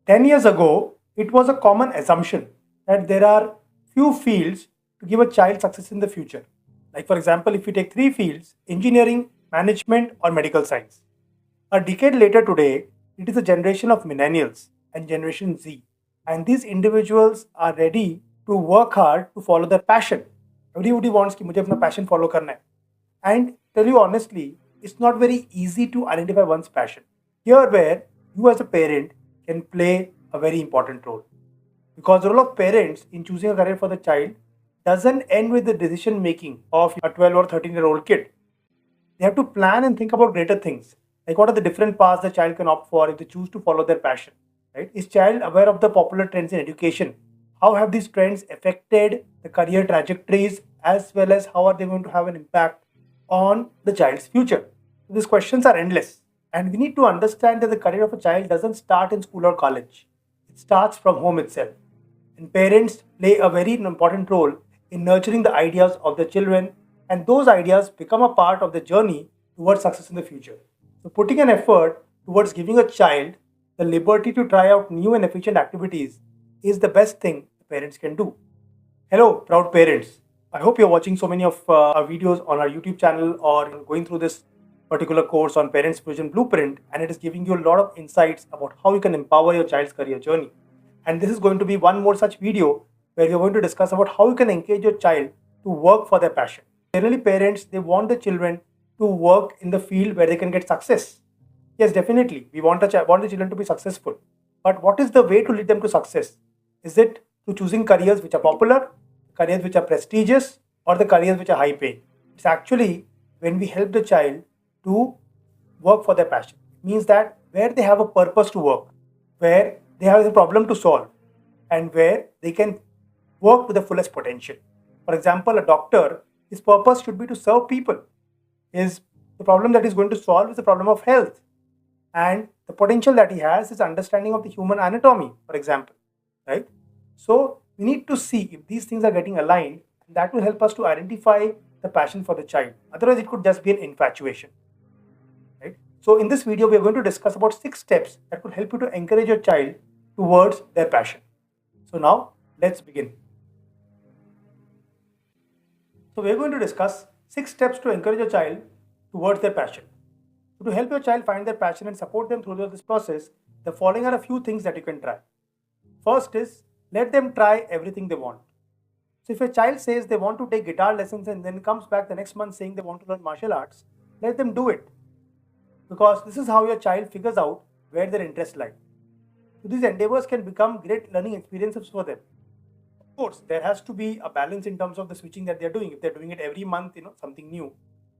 10 years ago, it was a common assumption that there are few fields to give a child success in the future. Like, for example, if you take three fields: engineering, management, or medical science. A decade later today, it is a generation of millennials and Generation Z. And these individuals are ready to work hard to follow their passion. Everybody wants कि मुझे अपना passion follow करना है. And tell you honestly, it's not very easy to identify one's passion. Here where you as a parent can play a very important role. Because the role of parents in choosing a career for the child doesn't end with the decision making of a 12 or 13-year-old kid. They have to plan and think about greater things. Like what are the different paths the child can opt for if they choose to follow their passion. Right? Is child aware of the popular trends in education? How have these trends affected the career trajectories, as well as how are they going to have an impact on the child's future? So these questions are endless. And we need to understand that the career of a child doesn't start in school or college. It starts from home itself. And parents play a very important role in nurturing the ideas of the children, and those ideas become a part of the journey towards success in the future. So, putting an effort towards giving a child the liberty to try out new and efficient activities is the best thing parents can do. Hello, proud parents. I hope you're watching so many of our videos on our YouTube channel or going through this particular course on Parents Vision Blueprint, and it is giving you a lot of insights about how you can empower your child's career journey. And this is going to be one more such video where we're going to discuss about how you can engage your child to work for their passion. Generally, parents, they want the children to work in the field where they can get success. Yes, definitely, we want want the children to be successful. But what is the way to lead them to success? Is it through choosing careers which are popular, careers which are prestigious, or the careers which are high paying? It's actually when we help the child to work for their passion. It means that where they have a purpose to work, where they have a problem to solve, and where they can work to the fullest potential. For example, a doctor, his purpose should be to serve people. The problem that he's going to solve is the problem of health. And the potential that he has is understanding of the human anatomy, for example. Right? So we need to see if these things are getting aligned. That will help us to identify the passion for the child. Otherwise, it could just be an infatuation. Right? So in this video, we are going to discuss about 6 steps that will help you to encourage your child towards their passion. So now let's begin. So we are going to discuss 6 steps to encourage a child towards their passion. So to help your child find their passion and support them through this process, the following are a few things that you can try. First is, let them try everything they want. So if a child says they want to take guitar lessons and then comes back the next month saying they want to learn martial arts, let them do it. Because this is how your child figures out where their interests lie. So these endeavors can become great learning experiences for them. Of course, there has to be a balance in terms of the switching that they're doing. If they're doing it every month, something new,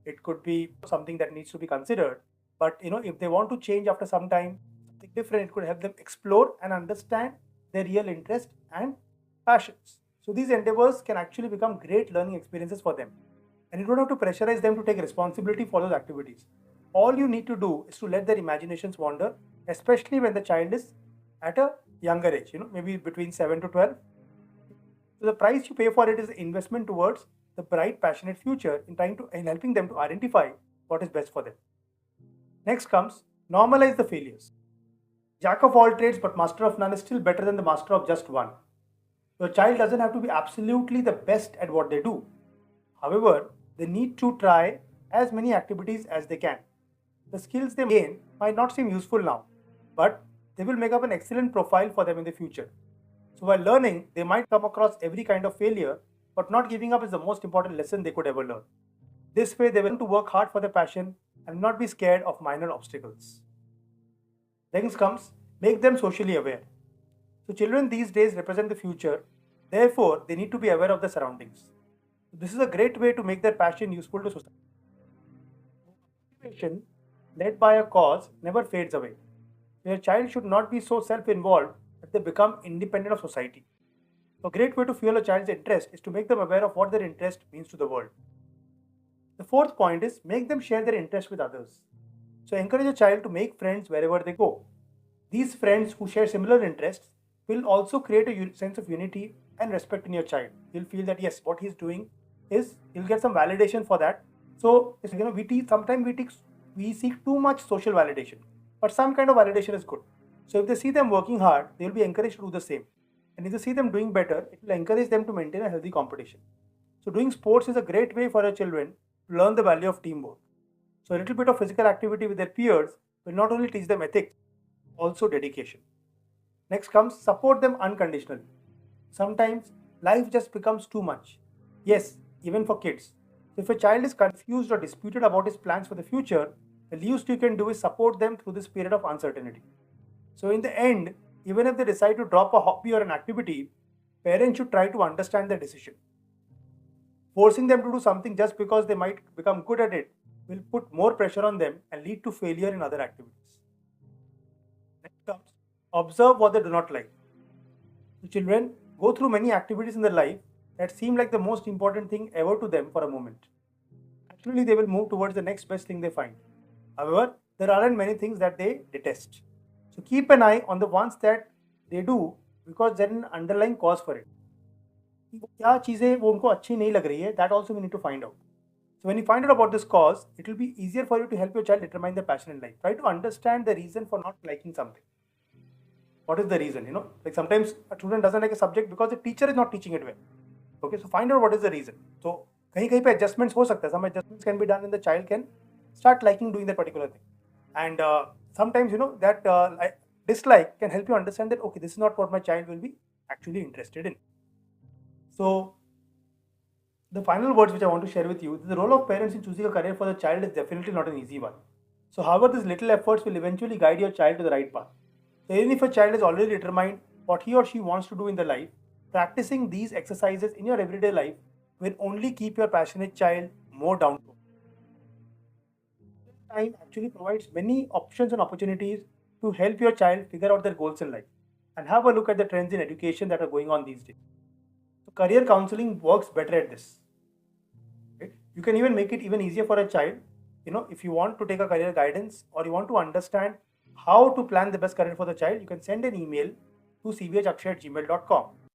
it could be something that needs to be considered. But if they want to change after some time, something different, it could help them explore and understand their real interest and passions. So these endeavors can actually become great learning experiences for them. And you don't have to pressurize them to take responsibility for those activities. All you need to do is to let their imaginations wander, especially when the child is at a younger age, maybe between 7 to 12. So the price you pay for it is investment towards the bright, passionate future in helping them to identify what is best for them. Next comes, normalize the failures. Jack of all trades but master of none is still better than the master of just one. Your child doesn't have to be absolutely the best at what they do. However, they need to try as many activities as they can. The skills they gain might not seem useful now, but they will make up an excellent profile for them in the future. So while learning, they might come across every kind of failure, but not giving up is the most important lesson they could ever learn. This way, they will learn to work hard for their passion and not be scared of minor obstacles. Next comes, make them socially aware. So children these days represent the future, therefore they need to be aware of their surroundings. This is a great way to make their passion useful to society. Motivation led by a cause never fades away. Your child should not be so self-involved that they become independent of society. A great way to fuel a child's interest is to make them aware of what their interest means to the world. The fourth point is, make them share their interest with others. So encourage a child to make friends wherever they go. These friends who share similar interests will also create a sense of unity and respect in your child. He'll feel that yes, what he's doing is, he'll get some validation for that. So sometimes we seek too much social validation, but some kind of validation is good. So if they see them working hard, they will be encouraged to do the same. And if they see them doing better, it will encourage them to maintain a healthy competition. So doing sports is a great way for your children to learn the value of teamwork. So a little bit of physical activity with their peers will not only teach them ethics, also dedication. Next comes support them unconditionally. Sometimes life just becomes too much. Yes, even for kids. If a child is confused or disputed about his plans for the future, the least you can do is support them through this period of uncertainty. So, in the end, even if they decide to drop a hobby or an activity, parents should try to understand their decision. Forcing them to do something just because they might become good at it will put more pressure on them and lead to failure in other activities. Next comes observe what they do not like. The children go through many activities in their life that seem like the most important thing ever to them for a moment. Actually, they will move towards the next best thing they find. However, there aren't many things that they detest. So keep an eye on the ones that they do because there is an underlying cause for it. कि वो क्या चीज़ें वो उनको अच्छी नहीं लग रही है, that also we need to find out. So when you find out about this cause, it will be easier for you to help your child determine their passion in life. Try to understand the reason for not liking something. What is the reason? Like sometimes a student doesn't like a subject because the teacher is not teaching it well. Okay, so find out what is the reason. So कहीं कहीं पे adjustments हो सकता है. Some adjustments can be done and the child can start liking doing that particular thing. And sometimes that dislike can help you understand that okay, this is not what my child will be actually interested in. So the final words which I want to share with you, the role of parents in choosing a career for the child is definitely not an easy one. So however, these little efforts will eventually guide your child to the right path. So even if a child is already determined what he or she wants to do in their life, practicing these exercises in your everyday life will only keep your passionate child more down to earth. Time actually provides many options and opportunities to help your child figure out their goals in life. And have a look at the trends in education that are going on these days. So career counseling works better at this. Right? You can even make it even easier for a child. If you want to take a career guidance or you want to understand how to plan the best career for the child, you can send an email to cbhakshay@gmail.com.